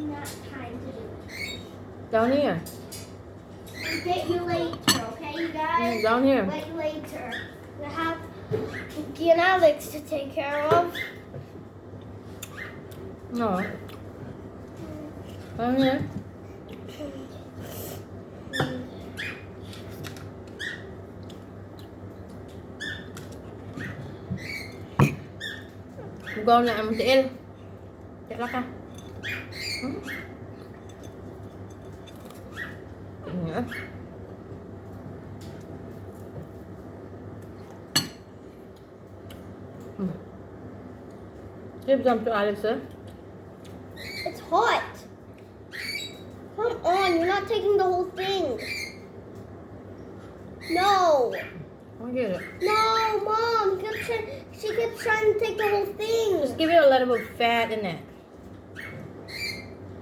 not time to do it. Down here. I'll get you later, okay, you guys? Down here. Wait later. We have Cookie and Alex to take care of. No. Down here. Con này em tỉa chạy lắc ha. Nữa. Give some to Alex, sir. It's hot. Come on, you're not taking the whole thing. No. I'll get it. No, Mom. She keeps trying to take the whole thing. Just give it a little bit of fat in it.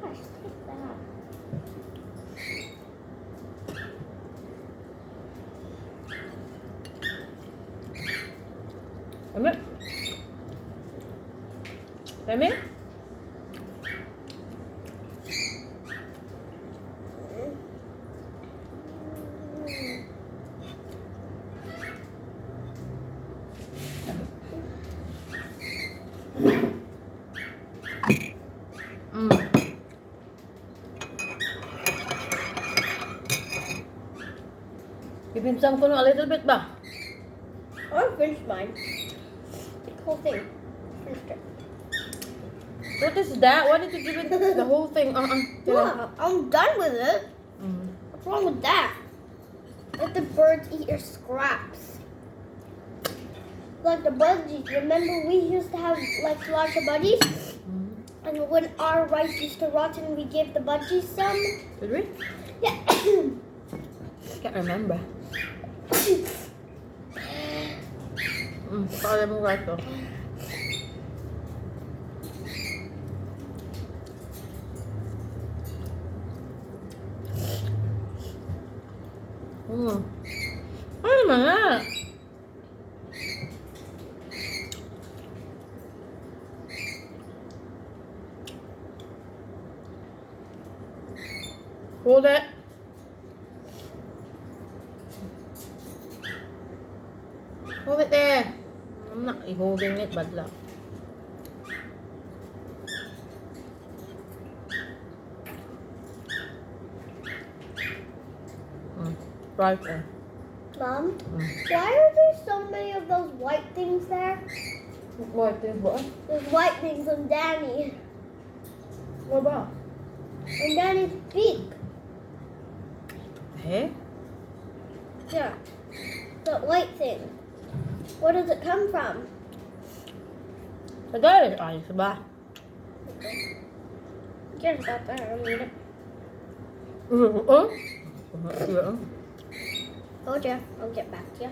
Gosh, take that. Come here. Come here. Give him some a little bit ba? I finished mine. Take the whole thing. Finished it. What is that? Why did you give it the whole thing? Mom, I'm done with it. What's wrong with that? Let the birds eat your scraps. Like the budgies. Remember we used to have like lots of budgies? And when our rice used to rot and we gave the budgies some? Did we? Yeah. Can't remember. Kaya mo right to. Ano naman nga? Hold it. Hold it there. I'm not holding it, bad luck. Right there. Mom, why are there so many of those white things there? What is what? Those white things on Danny. What about? On Danny's beak. Hey? Yeah. That white thing. Where does it come from? I got it on it, ba? Cares about that. I don't need it. Oh? Told ya. I'll get back to you.